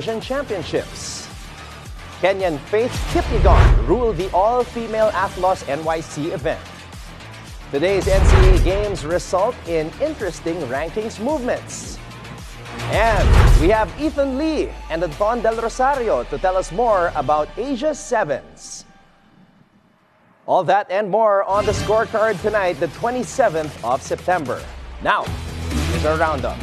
Championships. Kenyan Faith Kipyegon ruled the all-female Athlos NYC event. Today's NCAA games result in interesting rankings movements. And we have Ethan Lee and Anton Rosario to tell us more about Asia's Sevens. All that and more on the scorecard tonight, the 27th of September. Now, here's our roundup.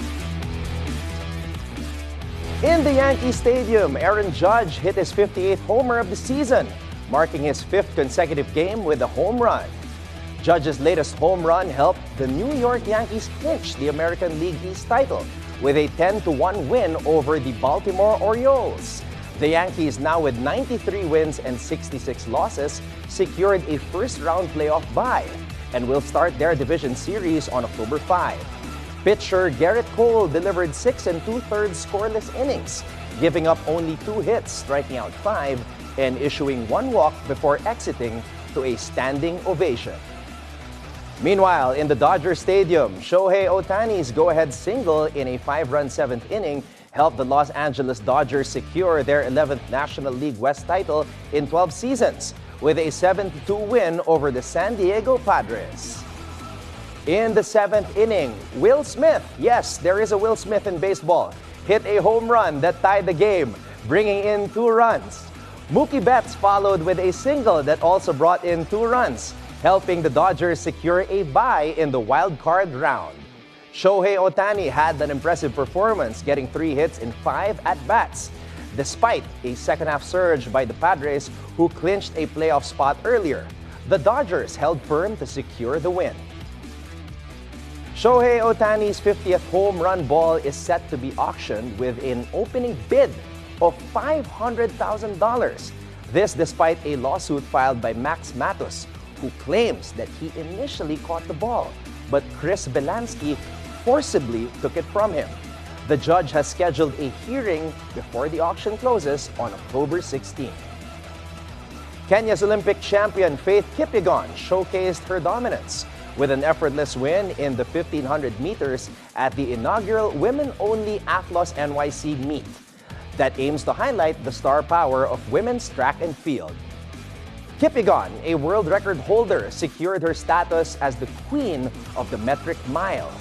In the Yankee Stadium, Aaron Judge hit his 58th homer of the season, marking his 5th consecutive game with a home run. Judge's latest home run helped the New York Yankees clinch the American League East title with a 10-1 win over the Baltimore Orioles. The Yankees, now with 93 wins and 66 losses, secured a first-round playoff bye and will start their division series on October 5. Pitcher Garrett Cole delivered 6 2/3 scoreless innings, giving up only 2 hits, striking out 5, and issuing 1 walk before exiting to a standing ovation. Meanwhile, in the Dodgers Stadium, Shohei Ohtani's go-ahead single in a 5-run 7th inning helped the Los Angeles Dodgers secure their 11th National League West title in 12 seasons with a 7-2 win over the San Diego Padres. In the 7th inning, Will Smith, yes, there is a Will Smith in baseball, hit a home run that tied the game, bringing in 2 runs. Mookie Betts followed with a single that also brought in 2 runs, helping the Dodgers secure a bye in the wild card round. Shohei Ohtani had an impressive performance, getting 3 hits in 5 at-bats, despite a second-half surge by the Padres, who clinched a playoff spot earlier. The Dodgers held firm to secure the win. Shohei Ohtani's 50th home run ball is set to be auctioned with an opening bid of $500,000. This despite a lawsuit filed by Max Matos, who claims that he initially caught the ball, but Chris Belansky forcibly took it from him. The judge has scheduled a hearing before the auction closes on October 16. Kenya's Olympic champion Faith Kipyegon showcased her dominance with an effortless win in the 1,500 meters at the inaugural women-only Athlos NYC meet that aims to highlight the star power of women's track and field. Kipyegon, a world record holder, secured her status as the queen of the metric mile.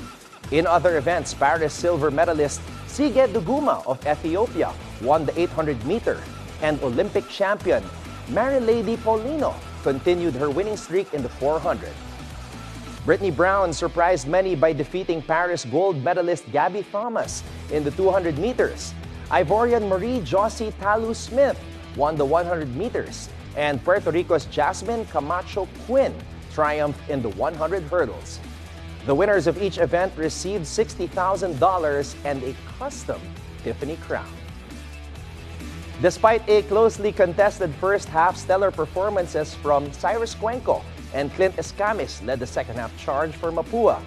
In other events, Paris silver medalist Sige Duguma of Ethiopia won the 800-meter, and Olympic champion Marilady Paulino continued her winning streak in the 400. Brittany Brown surprised many by defeating Paris gold medalist Gabby Thomas in the 200 meters. Ivorian Marie-Josie Talu-Smith won the 100 meters, and Puerto Rico's Jasmine Camacho Quinn triumphed in the 100 hurdles. The winners of each event received $60,000 and a custom Tiffany crown. Despite a closely contested first half, stellar performances from Cyrus Cuenco and Clint Escamis led the second-half charge for Mapua.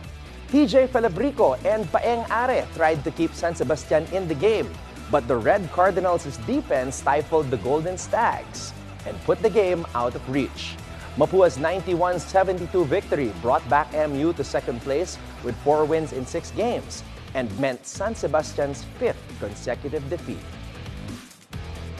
TJ Falabrico and Paeng Are tried to keep San Sebastian in the game, but the Red Cardinals' defense stifled the Golden Stags and put the game out of reach. Mapua's 91-72 victory brought back MU to second place with 4 wins in 6 games and meant San Sebastian's 5th consecutive defeat.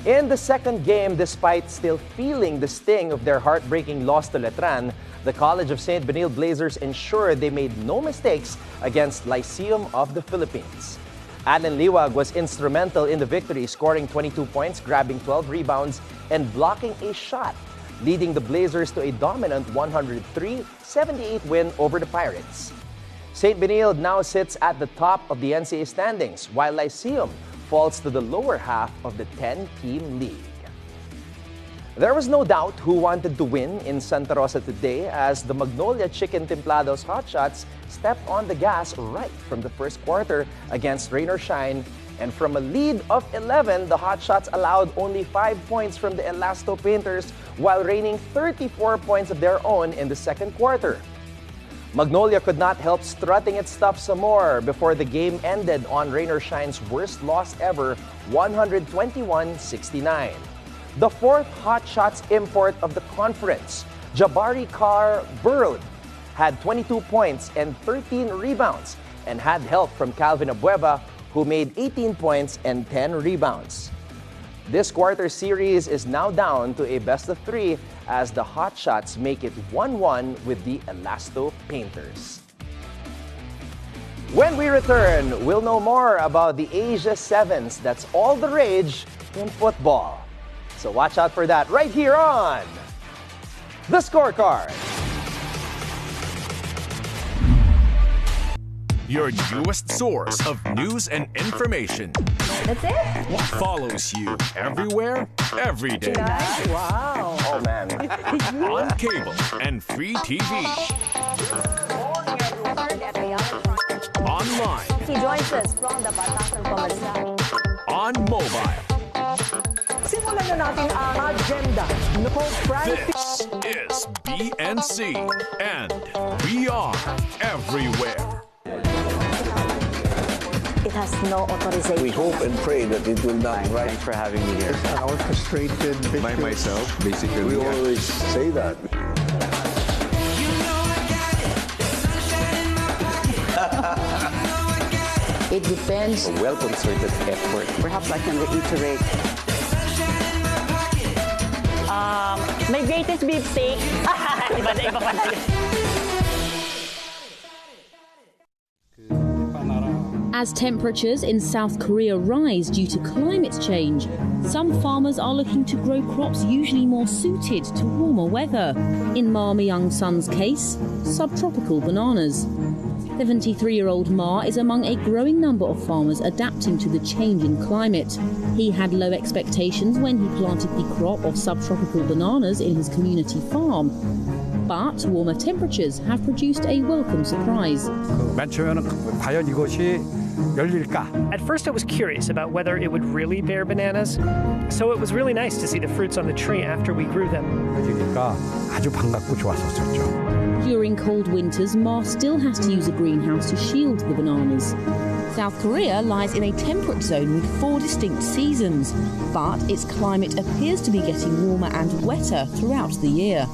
In the second game, despite still feeling the sting of their heartbreaking loss to Letran, the College of St. Benil Blazers ensured they made no mistakes against Lyceum of the Philippines. Alan Liwag was instrumental in the victory, scoring 22 points, grabbing 12 rebounds, and blocking a shot, leading the Blazers to a dominant 103-78 win over the Pirates. St. Benil now sits at the top of the NCAA standings, while Lyceum falls to the lower half of the 10-team league. There was no doubt who wanted to win in Santa Rosa today, as the Magnolia Chicken Templados Hotshots stepped on the gas right from the first quarter against Rain or Shine, and from a lead of 11, the Hotshots allowed only 5 points from the Elasto Painters while raining 34 points of their own in the second quarter. Magnolia could not help strutting its stuff some more before the game ended on Rain or Shine's worst loss ever, 121-69. The 4th Hotshots import of the conference, Jabari Carr Burrowed, had 22 points and 13 rebounds and had help from Calvin Abueva, who made 18 points and 10 rebounds. This quarter series is now down to a best-of-3 as the Hotshots make it 1-1 with the Elasto Painters. When we return, we'll know more about the Asia Sevens. That's all the rage in football. So watch out for that right here on The Scorecard. Your newest source of news and information. That's it? Follows you everywhere, every day. Wow. Oh, man. On cable and free TV. Online. He joins us from the Batasan Pamasahe. On mobile. Simulan na natin ang agenda. No Friday. This is BNC, and we are everywhere. It has no authorization. We hope and pray that it will not. Thanks for having me here. An orchestrated By myself, basically. We always say that. It depends. A well-concerted effort. Perhaps I can reiterate. My greatest beefsteak. Iba na iba pala yun. As temperatures in South Korea rise due to climate change, some farmers are looking to grow crops usually more suited to warmer weather. In Ma Myung-sun's case, subtropical bananas. 73-year-old Ma is among a growing number of farmers adapting to the change in climate. He had low expectations when he planted the crop of subtropical bananas in his community farm. But warmer temperatures have produced a welcome surprise. 맨 처음에는 과연 이것이 열릴까? At first I was curious about whether it would really bear bananas, so it was really nice to see the fruits on the tree after we grew them. 그러니까 아주 반갑고 좋았었죠. During cold winters, Ma still has to use a greenhouse to shield the bananas. South Korea lies in a temperate zone with 4 distinct seasons, but its climate appears to be getting warmer and wetter throughout the year.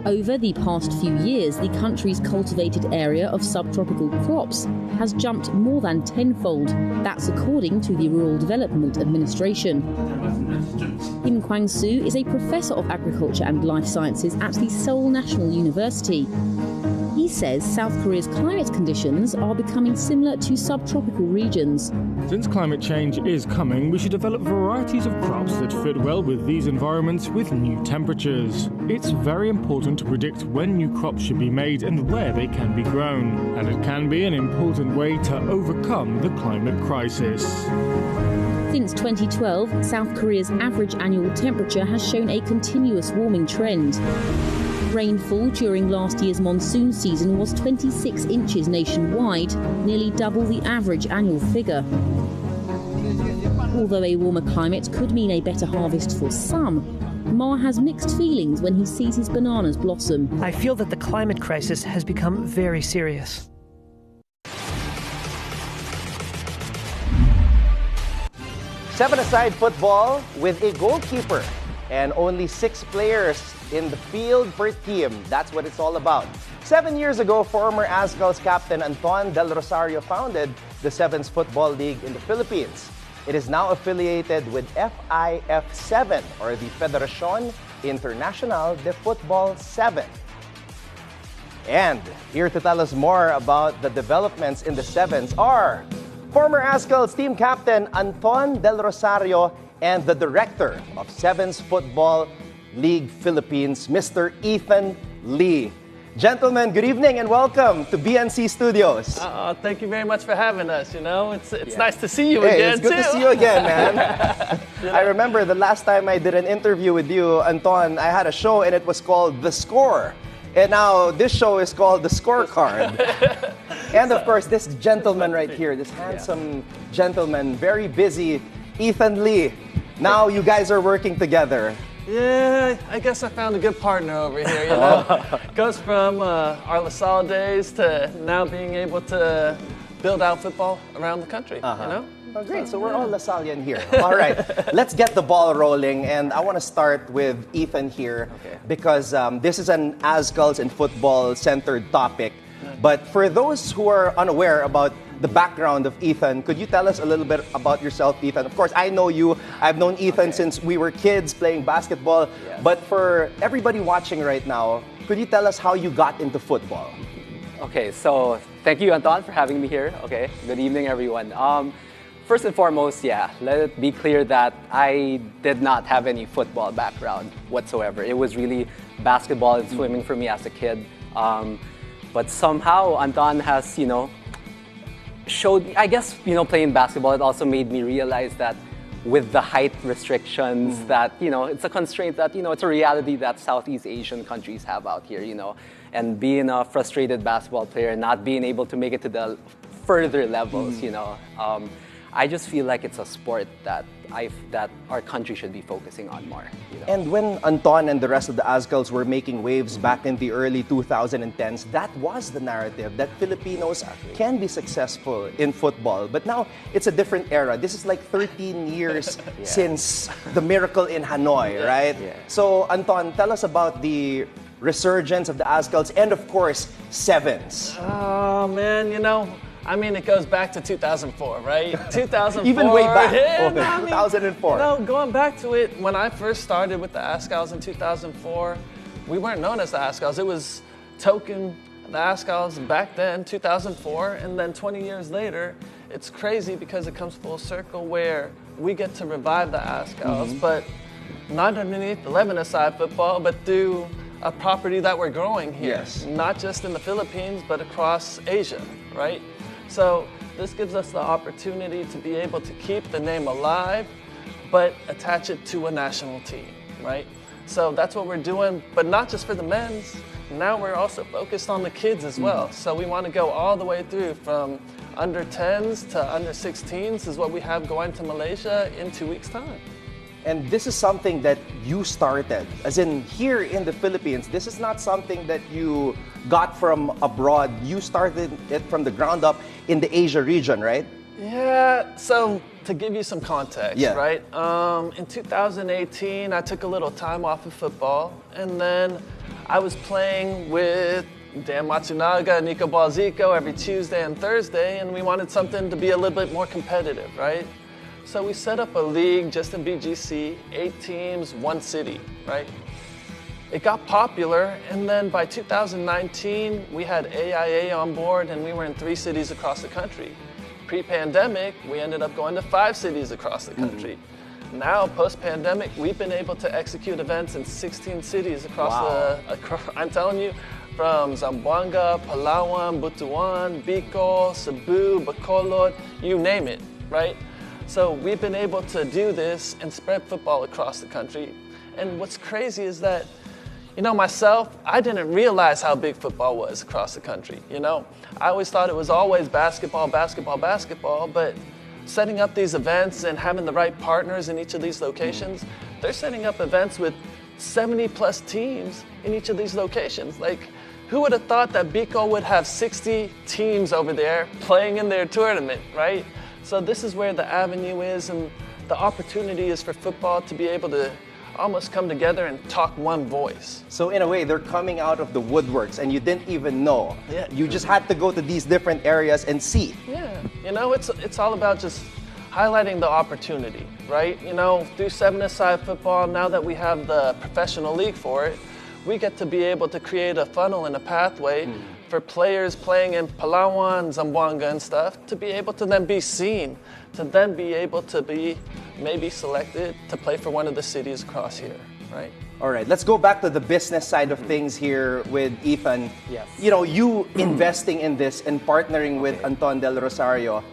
Over the past few years, the country's cultivated area of subtropical crops has jumped more than tenfold. That's according to the Rural Development Administration. Kim Kwang-soo is a professor of agriculture and life sciences at the Seoul National University. He says South Korea's climate conditions are becoming similar to subtropical regions. Since climate change is coming, we should develop varieties of crops that fit well with these environments with new temperatures. It's very important to predict when new crops should be made and where they can be grown. And it can be an important way to overcome the climate crisis. Since 2012, South Korea's average annual temperature has shown a continuous warming trend. Rainfall during last year's monsoon season was 26 inches nationwide, nearly double the average annual figure. Although a warmer climate could mean a better harvest for some, Ma has mixed feelings when he sees his bananas blossom. I feel that the climate crisis has become very serious. Seven-a-side football with a goalkeeper and only 6 players in the field per team. That's what it's all about. 7 years ago, former Azcal's captain Anton Rosario founded the Sevens Football League in the Philippines. It is now affiliated with FIFA7, or the Federación Internacional de Fútbol 7. And here to tell us more about the developments in the Sevens are former Azcal's team captain Anton Rosario and the director of Sevens Football League Philippines, Mr. Ethan Lee. Gentlemen, good evening and welcome to BNC Studios. Thank you very much for having us. You know, it's nice to see you again. It's good to see you again, man. I remember the last time I did an interview with you, Anton, I had a show and it was called The Score. And now this show is called The Scorecard. And of course, this gentleman right here, this handsome gentleman, very busy, Ethan Lee. Now you guys are working together. Yeah, I guess I found a good partner over here, you know. Goes from our LaSalle days to now being able to build out football around the country, you know. Oh, great, so we're all LaSallian here. All right, let's get the ball rolling. And I want to start with Ethan here because this is an Azcals and football-centered topic. But for those who are unaware about the background of Ethan, could you tell us a little bit about yourself, Ethan? Of course, I know you. I've known Ethan since we were kids playing basketball. Yes. But for everybody watching right now, could you tell us how you got into football? Okay, so thank you, Anton, for having me here. Okay, good evening, everyone. First and foremost, let it be clear that I did not have any football background whatsoever. It was really basketball and swimming for me as a kid. But somehow, Anton has, showed me, I guess, playing basketball, it also made me realize that with the height restrictions, that, it's a constraint that, it's a reality that Southeast Asian countries have out here, and being a frustrated basketball player, not being able to make it to the further levels, I just feel like it's a sport that our country should be focusing on more. And when Anton and the rest of the Azkals were making waves back in the early 2010s, that was the narrative that Filipinos can be successful in football. But now it's a different era. This is like 13 years since the miracle in Hanoi, right? Yeah. So Anton, tell us about the resurgence of the Azkals and of course, sevens. Oh man, it goes back to 2004, right? 2004. Even way back. Yeah, 2004. Going back to it, when I first started with the Azkals in 2004, we weren't known as the Azkals. It was Token, the Azkals back then, 2004, and then 20 years later, it's crazy because it comes full circle where we get to revive the Azkals, but not underneath 11-a-side football, but through a property that we're growing here. Yes. Not just in the Philippines, but across Asia, right? So this gives us the opportunity to be able to keep the name alive, but attach it to a national team, right? So that's what we're doing, but not just for the men's. Now we're also focused on the kids as well. So we want to go all the way through from under 10s to under 16s is what we have going to Malaysia in 2 weeks' time. And this is something that you started, as in here in the Philippines. This is not something that you got from abroad. You started it from the ground up in the Asia region, right? Yeah, so to give you some context, right? In 2018, I took a little time off of football, and then I was playing with Dan Matsunaga, Nico Balzico every Tuesday and Thursday, and we wanted something to be a little bit more competitive, right? So we set up a league just in BGC, 8 teams, 1 city, right? It got popular, and then by 2019, we had AIA on board, and we were in 3 cities across the country. Pre-pandemic, we ended up going to 5 cities across the country. Now, post-pandemic, we've been able to execute events in 16 cities across I'm telling you, from Zamboanga, Palawan, Butuan, Bicol, Cebu, Bacolod, you name it, right? So we've been able to do this and spread football across the country. And what's crazy is that, myself, I didn't realize how big football was across the country, I always thought it was always basketball, but setting up these events and having the right partners in each of these locations, they're setting up events with 70 plus teams in each of these locations. Like, who would have thought that Bicol would have 60 teams over there playing in their tournament, right? So this is where the avenue is, and the opportunity is for football to be able to almost come together and talk one voice. So in a way, they're coming out of the woodworks and you didn't even know. Yeah. You just had to go to these different areas and see. Yeah, it's all about just highlighting the opportunity, right? Through 7-a-side football, now that we have the professional league for it, we get to be able to create a funnel and a pathway for players playing in Palawan, Zamboanga and stuff to be able to then be seen, to then be able to be maybe selected to play for one of the cities across here, right? All right, let's go back to the business side of things here with Ethan. Yes. You investing in this and partnering with Anton Del Rosario,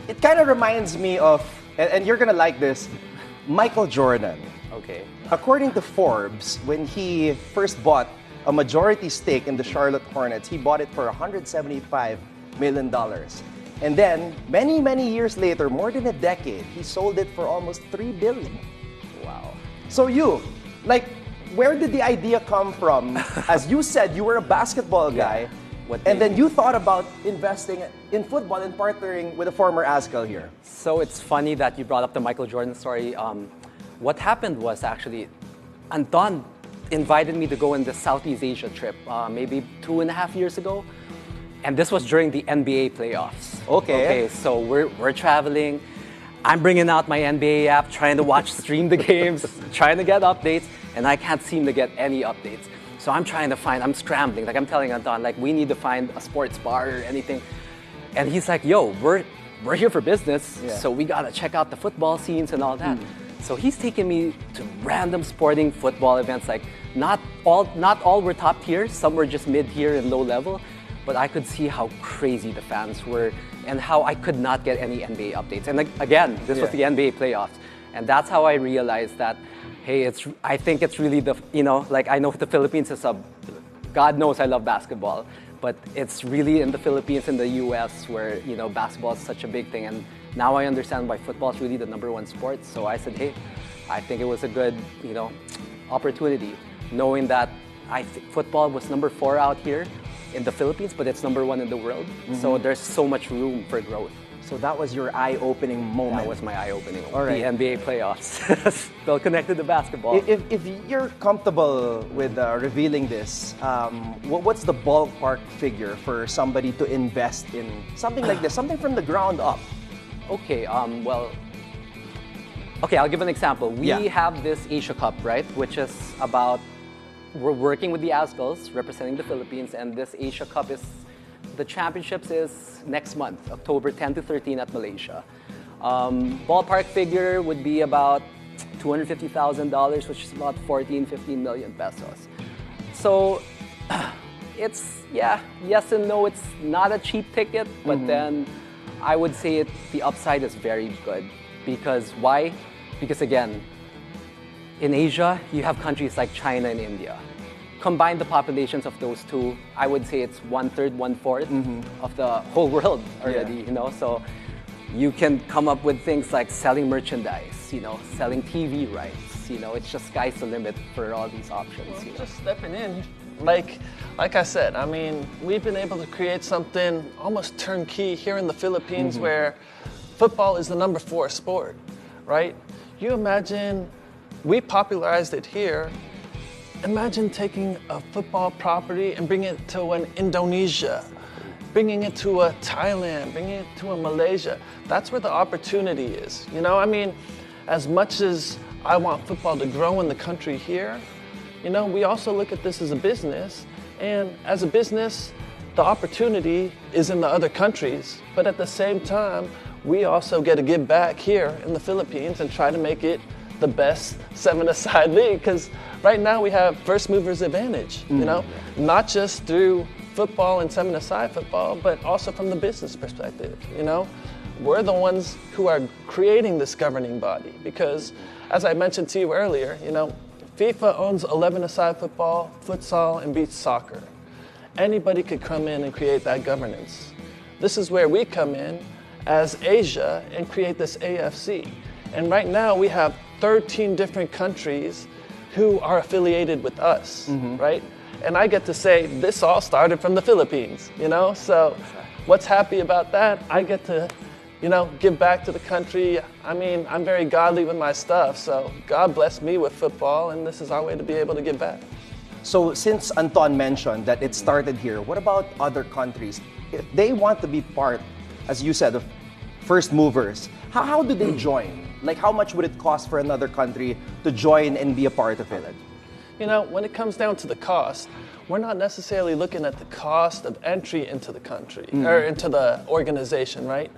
it kind of reminds me of, and you're gonna like this, Michael Jordan. Okay. According to Forbes, when he first bought a majority stake in the Charlotte Hornets, he bought it for $175 million. And then, many, many years later, more than a decade, he sold it for almost $3 billion. Wow. So where did the idea come from? As you said, you were a basketball guy, and then you thought about investing in football and partnering with a former Azkal here. So it's funny that you brought up the Michael Jordan story. What happened was actually, Anton invited me to go on the Southeast Asia trip maybe 2.5 years ago. And this was during the NBA playoffs. Okay. So we're traveling. I'm bringing out my NBA app, trying to stream the games, trying to get updates, and I can't seem to get any updates. So I'm scrambling. Like I'm telling Anton, like we need to find a sports bar or anything. And he's like, yo, we're here for business, so we gotta check out the football scenes and all that. So he's taking me to random sporting football events. Like not all were top tier, some were just mid-tier and low level. But I could see how crazy the fans were and how I could not get any NBA updates. And again, this was the NBA playoffs. And that's how I realized that, hey, I think it's really like I know the Philippines is God knows I love basketball, but it's really in the Philippines, in the US, where, basketball is such a big thing. And now I understand why football is really the #1 sport. So I said, hey, I think it was a good, opportunity, knowing that football was #4 out here in the Philippines, but it's #1 in the world. So there's so much room for growth. So that was your eye-opening moment. That was my eye-opening moment. All right. The NBA playoffs. Still connected to basketball. If you're comfortable with revealing this, what's the ballpark figure for somebody to invest in something like this, something from the ground up? Okay, I'll give an example. We have this Asia Cup, right, which is we're working with the Azkals, representing the Philippines, and this Asia Cup the championships is next month, October 10 to 13 at Malaysia. Ballpark figure would be about $250,000, which is about 15 million pesos. So it's, yes and no, it's not a cheap ticket, but then I would say the upside is very good. Because why? Because again, in Asia, you have countries like China and India. Combine the populations of those two, I would say it's 1/3, 1/4 of the whole world already, So you can come up with things like selling merchandise, selling TV rights, it's just sky's the limit for all these options. Just stepping in, like I said, I mean, we've been able to create something almost turnkey here in the Philippines where football is the #4 sport, right? You imagine, we popularized it here. Imagine taking a football property and bringing it to an Indonesia, bringing it to a Thailand, bringing it to a Malaysia. That's where the opportunity is. I mean, as much as I want football to grow in the country here, we also look at this as a business. And as a business, the opportunity is in the other countries. But at the same time, we also get to give back here in the Philippines and try to make it the best 7-a-side league, because right now we have first movers advantage, not just through football and 7-a-side football, but also from the business perspective, We're the ones who are creating this governing body because, as I mentioned to you earlier, FIFA owns 11-a-side football, futsal, and beach soccer. Anybody could come in and create that governance. This is where we come in as Asia and create this AFC. And right now we have 13 different countries who are affiliated with us, right? And I get to say this all started from the Philippines, So what's happy about that? I get to, give back to the country. I mean, I'm very godly with my stuff, so God bless me with football, and this is our way to be able to give back. So since Anton mentioned that it started here, what about other countries? If they want to be part, as you said, of first movers, how do they join? Like, how much would it cost for another country to join and be a part of it? When it comes down to the cost, we're not necessarily looking at the cost of entry into the country or into the organization, right?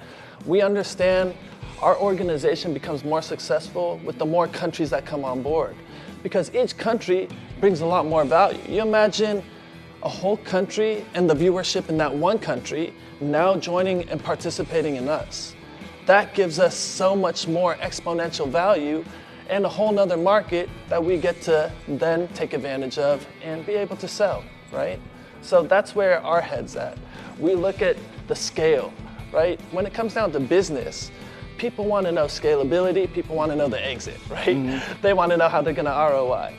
We understand our organization becomes more successful with the more countries that come on board, because each country brings a lot more value. You imagine a whole country and the viewership in that one country now joining and participating in us. That gives us so much more exponential value and a whole nother market that we get to then take advantage of and be able to sell, right? So that's where our head's at. We look at the scale, right? When it comes down to business, people want to know scalability, people want to know the exit, right? They want to know how they're going to ROI.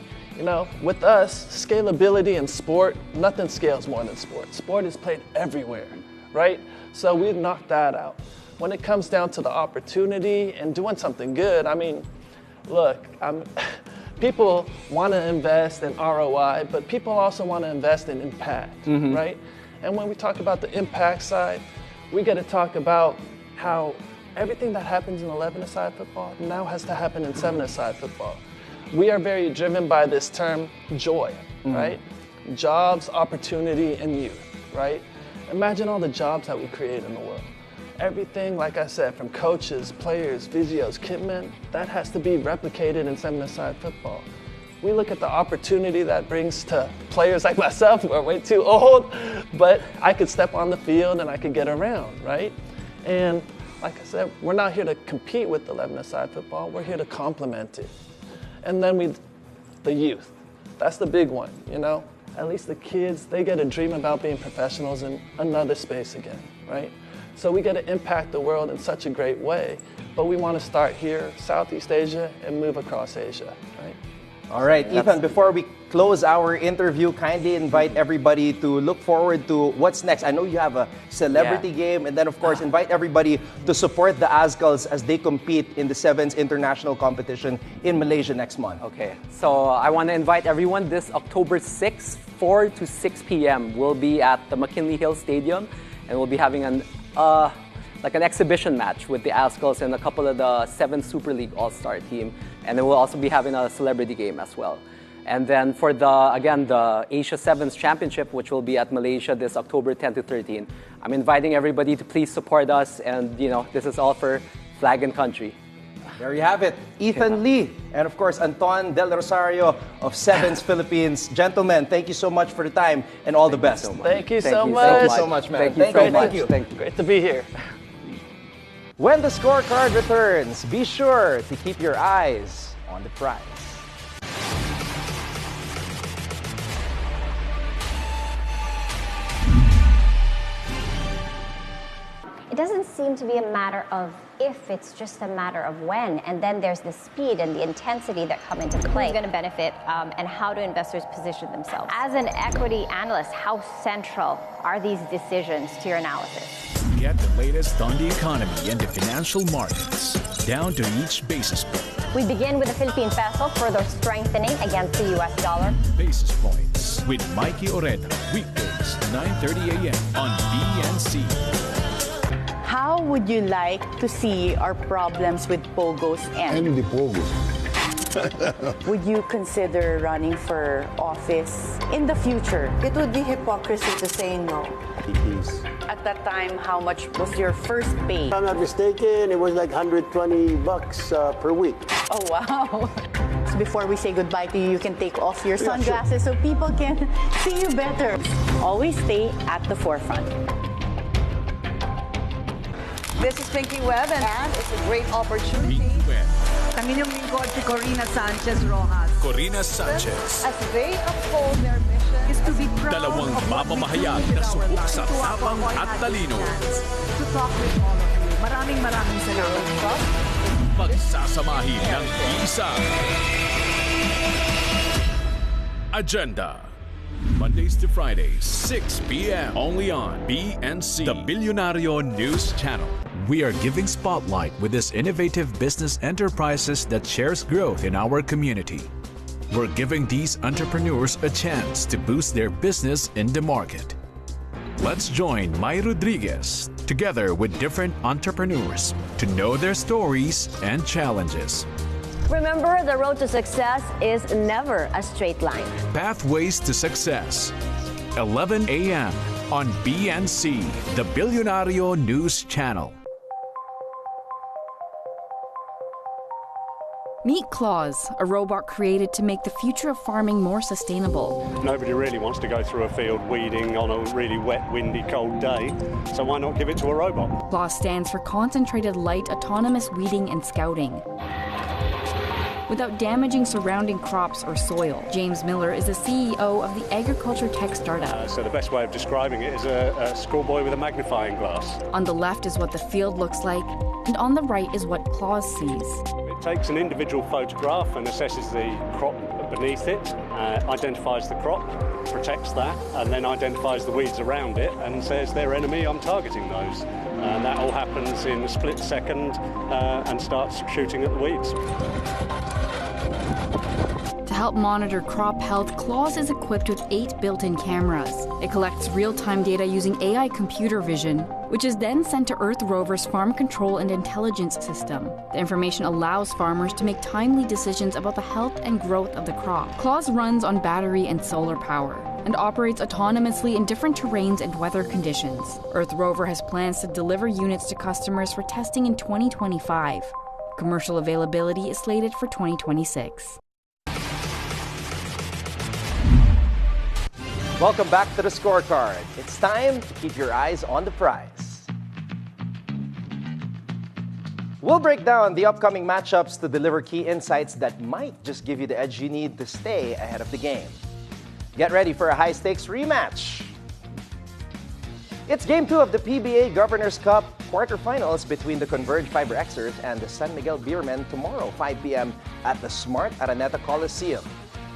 With us, scalability in sport, nothing scales more than sport. Sport is played everywhere, right? So we've knocked that out. When it comes down to the opportunity and doing something good, I mean, look, people want to invest in ROI, but people also want to invest in impact, right? And when we talk about the impact side, we get to talk about how everything that happens in 11-a-side football now has to happen in 7-a-side football. We are very driven by this term, joy, right? Jobs, opportunity, and youth, right? Imagine all the jobs that we create in the world. Everything, like I said, from coaches, players, physios, kitmen, that has to be replicated in 7-a-side football. We look at the opportunity that brings to players like myself who are way too old, but I could step on the field and I could get around, right? And like I said, we're not here to compete with 11-a-side football, we're here to complement it. And then the youth, that's the big one, you know? At least the kids, they get a dream about being professionals in another space again, right? So we get to impact the world in such a great way, but we want to start here, Southeast Asia, and move across Asia, right? All right, Ethan, before we close our interview, kindly invite everybody to look forward to what's next. I know you have a celebrity game, and then, of course, invite everybody to support the Azkals as they compete in the 7s international competition in Malaysia next month. Okay, so I want to invite everyone this October 6th, 4 to 6 p.m. We'll be at the McKinley Hill Stadium, and we'll be having an exhibition match with the Azkals and a couple of the 7 Super League All-Star team. And then we'll also be having a celebrity game as well. And then for the Asia Sevens Championship, which will be at Malaysia this October 10 to 13, I'm inviting everybody to please support us. And, you know, this is all for flag and country. There you have it. Ethan Lee and, of course, Anton Del Rosario of 7s Philippines. Gentlemen, thank you so much for the time and all the best. Thank you so much. Thank you so much, man. Thank you. Great to be here. When the scorecard returns, be sure to keep your eyes on the prize. It doesn't seem to be a matter of if, it's just a matter of when. And then there's the speed and the intensity that come into play. Who's going to benefit and how do investors position themselves? As an equity analyst, how central are these decisions to your analysis? Get the latest on the economy and the financial markets, down to each basis point. We begin with the Philippine peso further strengthening against the US dollar. Basis Points with Mikey Oreta, weekdays, 9:30 a.m. on BNC. How would you like to see our problems with Pogos end? And the Pogos. Would you consider running for office in the future? It would be hypocrisy to say no. At that time, how much was your first pay? If I'm not mistaken, it was like $120 per week. Oh, wow. So before we say goodbye to you, you can take off your sunglasses so people can see you better. Always stay at the forefront. This is Pinky Webb, and it's a great opportunity. Pinky Webb. Kami yung lingkod si Corina Sanchez Rojas. Corina Sanchez. As they uphold their mission is to be proud Dalawang of what we mamamahayag do with na our subok lives. sa tapang at talino. To talk with all of you. Maraming salamat. Pagsasamahin ng isa. Agenda. Mondays to Fridays, 6 p.m. only on BNC, the Billionario News Channel. We are giving spotlight with this innovative business enterprises that shares growth in our community. We're giving these entrepreneurs a chance to boost their business in the market. Let's join Mai Rodriguez together with different entrepreneurs to know their stories and challenges. Remember, the road to success is never a straight line. Pathways to Success, 11 a.m. on BNC, the Billionario News Channel. Meet Claus, a robot created to make the future of farming more sustainable. Nobody really wants to go through a field weeding on a really wet, windy, cold day, so why not give it to a robot? Claus stands for Concentrated Light Autonomous Weeding and Scouting. Without damaging surrounding crops or soil. James Miller is the CEO of the agriculture tech startup. So the best way of describing it is a schoolboy with a magnifying glass. On the left is what the field looks like, and on the right is what Claus sees. It takes an individual photograph and assesses the crop beneath it, identifies the crop, protects that, and then identifies the weeds around it and says, "They're enemy, I'm targeting those." And that all happens in a split second and starts shooting at the weeds. To help monitor crop health, Claws is equipped with 8 built-in cameras. It collects real-time data using AI computer vision, which is then sent to Earth Rover's Farm Control and Intelligence system. The information allows farmers to make timely decisions about the health and growth of the crop. Claws runs on battery and solar power and operates autonomously in different terrains and weather conditions. Earth Rover has plans to deliver units to customers for testing in 2025. Commercial availability is slated for 2026. Welcome back to the Scorecard. It's time to keep your eyes on the prize. We'll break down the upcoming matchups to deliver key insights that might just give you the edge you need to stay ahead of the game. Get ready for a high-stakes rematch. It's Game 2 of the PBA Governors Cup quarterfinals between the Converge Fiber Xers and the San Miguel Beermen tomorrow, 5 p.m. at the Smart Araneta Coliseum.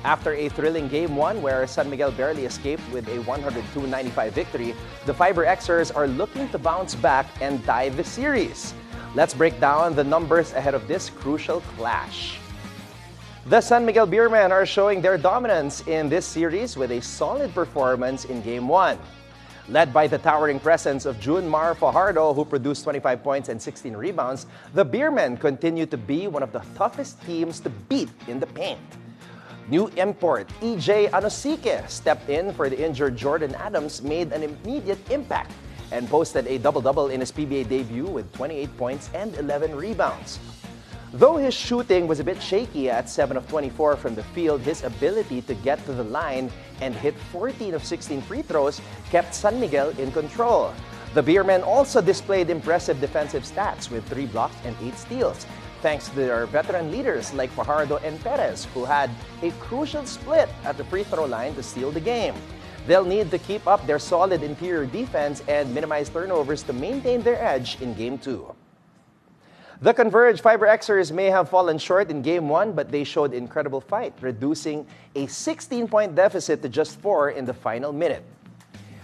After a thrilling Game 1 where San Miguel barely escaped with a 102-95 victory, the Fiber Xers are looking to bounce back and tie the series. Let's break down the numbers ahead of this crucial clash. The San Miguel Beermen are showing their dominance in this series with a solid performance in Game 1. Led by the towering presence of Junmar Fajardo, who produced 25 points and 16 rebounds, the Beermen continue to be one of the toughest teams to beat in the paint. New import EJ Anosike stepped in for the injured Jordan Adams, made an immediate impact, and posted a double-double in his PBA debut with 28 points and 11 rebounds. Though his shooting was a bit shaky at 7 of 24 from the field, his ability to get to the line and hit 14 of 16 free throws kept San Miguel in control. The Beermen also displayed impressive defensive stats with 3 blocks and 8 steals, thanks to their veteran leaders like Fajardo and Perez, who had a crucial split at the free throw line to seal the game. They'll need to keep up their solid interior defense and minimize turnovers to maintain their edge in Game 2. The Converge Fiber Xers may have fallen short in Game 1, but they showed incredible fight, reducing a 16-point deficit to just 4 in the final minute.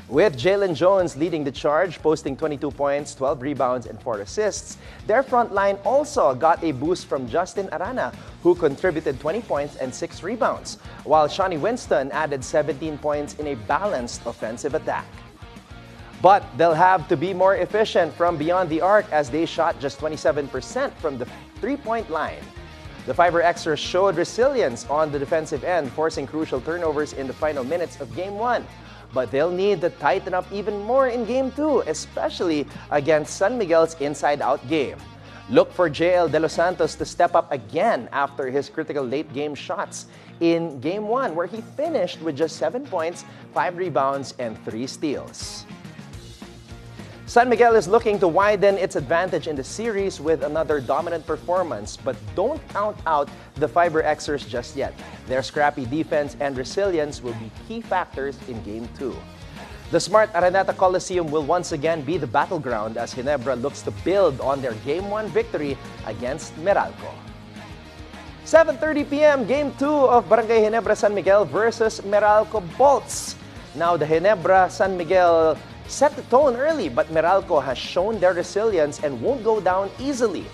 With Jalen Jones leading the charge, posting 22 points, 12 rebounds, and 4 assists, their front line also got a boost from Justin Arana, who contributed 20 points and 6 rebounds, while Shawnee Winston added 17 points in a balanced offensive attack. But they'll have to be more efficient from beyond the arc as they shot just 27% from the three-point line. The Fiber Xers showed resilience on the defensive end, forcing crucial turnovers in the final minutes of Game 1. But they'll need to tighten up even more in Game 2, especially against San Miguel's inside-out game. Look for JL De Los Santos to step up again after his critical late-game shots in Game 1, where he finished with just 7 points, 5 rebounds, and 3 steals. San Miguel is looking to widen its advantage in the series with another dominant performance, but don't count out the Fiber Xers just yet. Their scrappy defense and resilience will be key factors in Game 2. The Smart Araneta Coliseum will once again be the battleground as Ginebra looks to build on their Game 1 victory against Meralco. 7:30 p.m. Game 2 of Barangay Ginebra San Miguel versus Meralco Bolts. Now the Ginebra San Miguel set the tone early, but Meralco has shown their resilience and won't go down easily.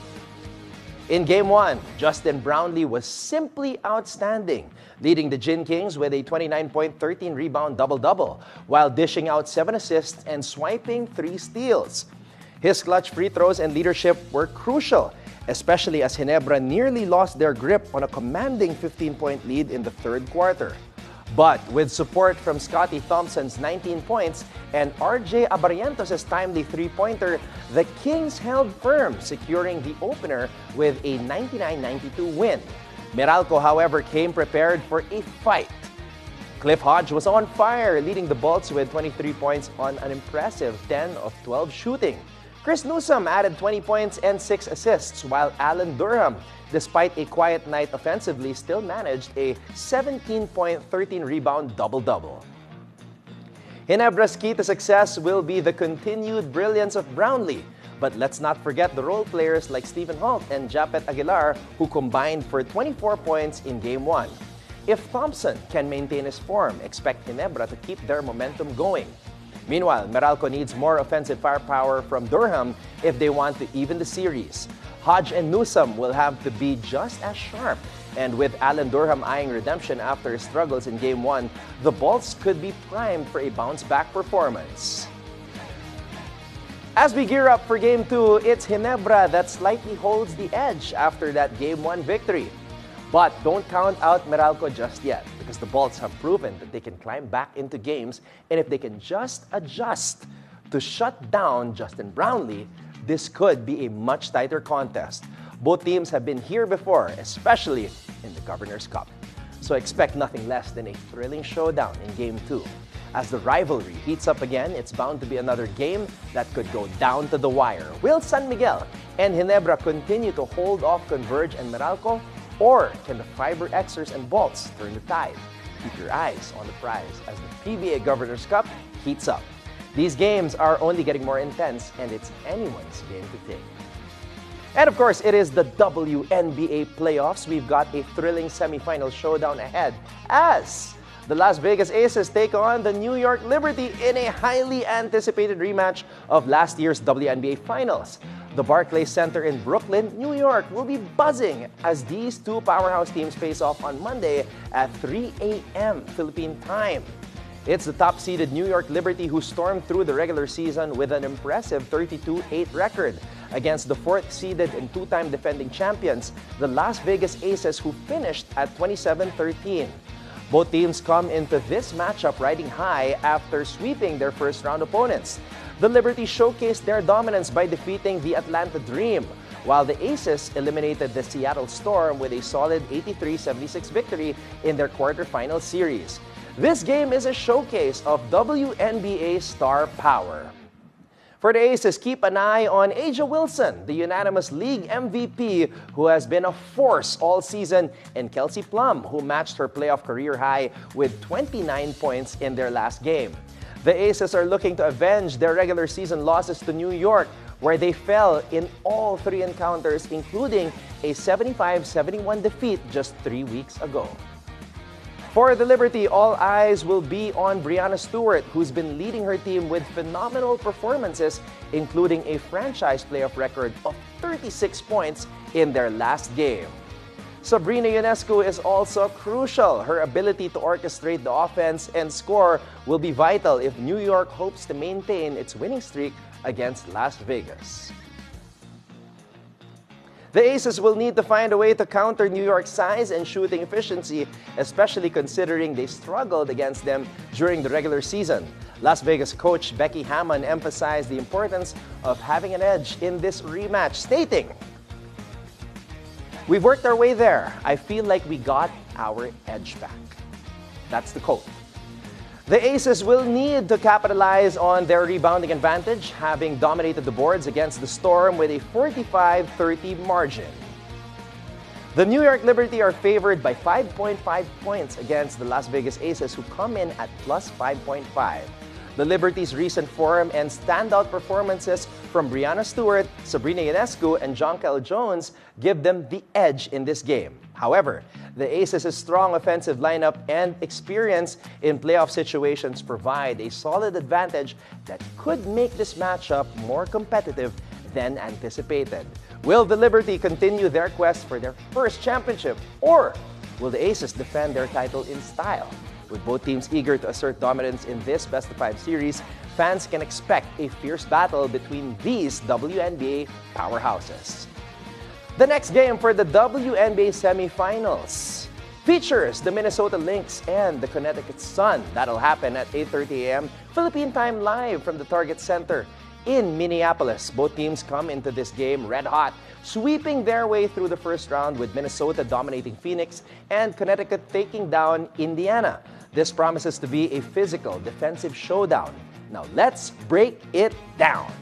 In Game 1, Justin Brownlee was simply outstanding, leading the Gin Kings with a 29-point, 13-rebound double-double, while dishing out 7 assists and swiping 3 steals. His clutch free throws and leadership were crucial, especially as Ginebra nearly lost their grip on a commanding 15-point lead in the third quarter. But with support from Scotty Thompson's 19 points and RJ Abarrientos' timely three-pointer, the Kings held firm, securing the opener with a 99-92 win. Meralco, however, came prepared for a fight. Cliff Hodge was on fire, leading the Bolts with 23 points on an impressive 10 of 12 shooting. Chris Newsom added 20 points and 6 assists, while Alan Durham, despite a quiet night offensively, still managed a 17-point, 13-rebound double-double. Ginebra's key to success will be the continued brilliance of Brownlee, but let's not forget the role players like Stephen Holt and Japet Aguilar, who combined for 24 points in Game 1. If Thompson can maintain his form, expect Ginebra to keep their momentum going. Meanwhile, Meralco needs more offensive firepower from Durham if they want to even the series. Hodge and Newsome will have to be just as sharp. And with Alan Durham eyeing redemption after his struggles in Game 1, the Bolts could be primed for a bounce-back performance. As we gear up for Game 2, it's Ginebra that slightly holds the edge after that Game 1 victory. But don't count out Meralco just yet, because the Bolts have proven that they can climb back into games, and if they can just adjust to shut down Justin Brownlee, this could be a much tighter contest. Both teams have been here before, especially in the Governors Cup. So expect nothing less than a thrilling showdown in Game 2. As the rivalry heats up again, it's bound to be another game that could go down to the wire. Will San Miguel and Ginebra continue to hold off Converge and Meralco? Or can the Fiber Xers and Bolts turn the tide? Keep your eyes on the prize as the PBA Governors Cup heats up. These games are only getting more intense, and it's anyone's game to take. And of course, it is the WNBA playoffs. We've got a thrilling semifinal showdown ahead as the Las Vegas Aces take on the New York Liberty in a highly anticipated rematch of last year's WNBA Finals. The Barclays Center in Brooklyn, New York will be buzzing as these two powerhouse teams face off on Monday at 3 a.m. Philippine time. It's the top-seeded New York Liberty who stormed through the regular season with an impressive 32-8 record against the fourth-seeded and two-time defending champions, the Las Vegas Aces, who finished at 27-13. Both teams come into this matchup riding high after sweeping their first-round opponents. The Liberty showcased their dominance by defeating the Atlanta Dream, while the Aces eliminated the Seattle Storm with a solid 83-76 victory in their quarterfinal series. This game is a showcase of WNBA star power. For the Aces, keep an eye on Aja Wilson, the unanimous league MVP who has been a force all season, and Kelsey Plum, who matched her playoff career high with 29 points in their last game. The Aces are looking to avenge their regular season losses to New York, where they fell in all three encounters, including a 75-71 defeat just 3 weeks ago. For the Liberty, all eyes will be on Breanna Stewart, who's been leading her team with phenomenal performances, including a franchise playoff record of 36 points in their last game. Sabrina Ionescu is also crucial. Her ability to orchestrate the offense and score will be vital if New York hopes to maintain its winning streak against Las Vegas. The Aces will need to find a way to counter New York's size and shooting efficiency, especially considering they struggled against them during the regular season. Las Vegas coach Becky Hammon emphasized the importance of having an edge in this rematch, stating, "We've worked our way there. I feel like we got our edge back." That's the quote. The Aces will need to capitalize on their rebounding advantage, having dominated the boards against the Storm with a 45-30 margin. The New York Liberty are favored by 5.5 points against the Las Vegas Aces, who come in at plus 5.5. The Liberty's recent form and standout performances from Breanna Stewart, Sabrina Ionescu, and Jonquel Jones give them the edge in this game. However, the Aces' strong offensive lineup and experience in playoff situations provide a solid advantage that could make this matchup more competitive than anticipated. Will the Liberty continue their quest for their first championship, or will the Aces defend their title in style? With both teams eager to assert dominance in this best-of-5 series, fans can expect a fierce battle between these WNBA powerhouses. The next game for the WNBA semifinals features the Minnesota Lynx and the Connecticut Sun. That'll happen at 8:30 a.m. Philippine time, live from the Target Center in Minneapolis. Both teams come into this game red hot, sweeping their way through the first round, with Minnesota dominating Phoenix and Connecticut taking down Indiana. This promises to be a physical, defensive showdown. Now let's break it down.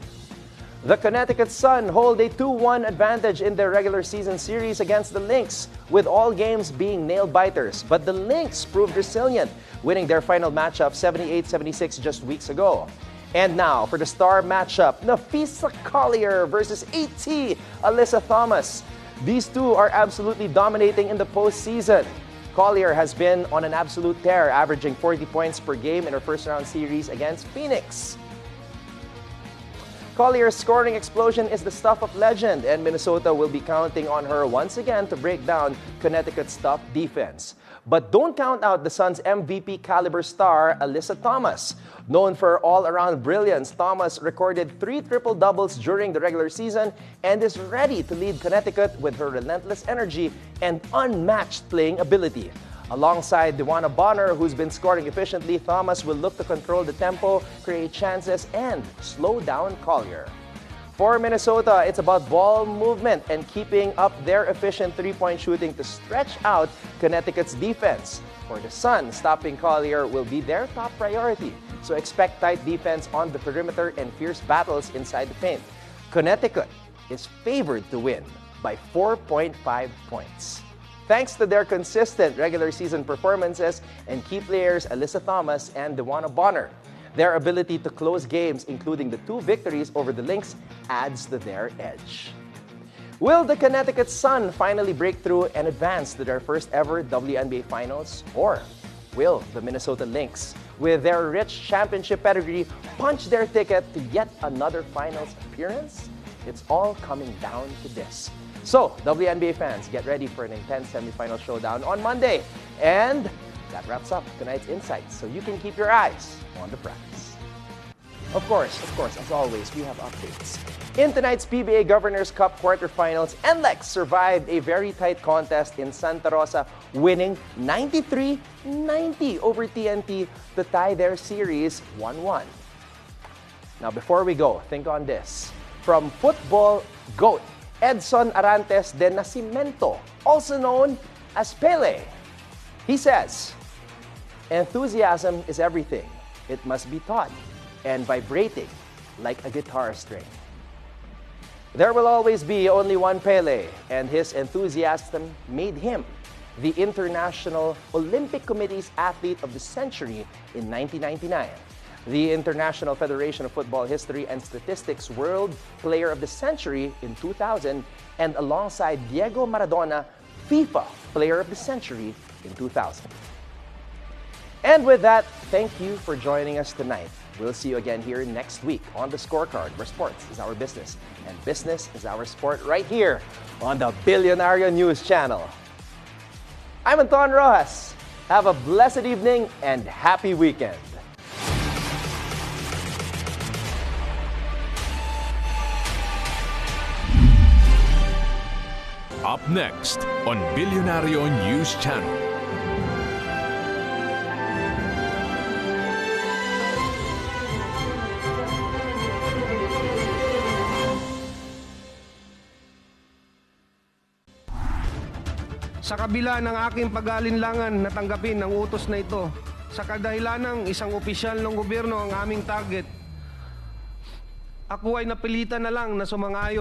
The Connecticut Sun hold a 2-1 advantage in their regular season series against the Lynx, with all games being nail-biters. But the Lynx proved resilient, winning their final matchup 78-76 just weeks ago. And now for the star matchup, Napheesa Collier versus AT Alyssa Thomas. These two are absolutely dominating in the postseason. Collier has been on an absolute tear, averaging 40 points per game in her first-round series against Phoenix. Collier's scoring explosion is the stuff of legend, and Minnesota will be counting on her once again to break down Connecticut's tough defense. But don't count out the Suns' MVP caliber star, Alyssa Thomas. Known for all-around brilliance, Thomas recorded 3 triple-doubles during the regular season and is ready to lead Connecticut with her relentless energy and unmatched playing ability. Alongside Dewana Bonner, who's been scoring efficiently, Thomas will look to control the tempo, create chances, and slow down Collier. For Minnesota, it's about ball movement and keeping up their efficient three-point shooting to stretch out Connecticut's defense. For the Suns, stopping Collier will be their top priority, so expect tight defense on the perimeter and fierce battles inside the paint. Connecticut is favored to win by 4.5 points. Thanks to their consistent regular season performances and key players Alyssa Thomas and Dewana Bonner. Their ability to close games, including the 2 victories over the Lynx, adds to their edge. Will the Connecticut Sun finally break through and advance to their first ever WNBA Finals? Or will the Minnesota Lynx, with their rich championship pedigree, punch their ticket to yet another finals appearance? It's all coming down to this. So, WNBA fans, get ready for an intense semifinal showdown on Monday. And that wraps up tonight's insights, so you can keep your eyes on the prize. Of course, as always, we have updates. In tonight's PBA Governors Cup quarterfinals, NLEX survived a very tight contest in Santa Rosa, winning 93-90 over TNT to tie their series 1-1. Now, before we go, think on this. From football GOAT Edson Arantes de Nascimento, also known as Pele. He says, "Enthusiasm is everything. It must be taught and vibrating like a guitar string." There will always be only one Pele, and his enthusiasm made him the International Olympic Committee's Athlete of the Century in 1999. The International Federation of Football History and Statistics World Player of the Century in 2000, and alongside Diego Maradona, FIFA Player of the Century in 2000. And with that, thank you for joining us tonight. We'll see you again here next week on The Scorecard, where sports is our business and business is our sport, right here on the Billionario News Channel. I'm Anton Roxas. Have a blessed evening and happy weekend. Up next on Billionario News Channel. Sa kabila ng aking pag-aalinlangan na tanggapin ang utos na ito, sa kadahilanang isang opisyal ng gobyerno ang aming target, ako ay napilitan na lang na sumang-ayon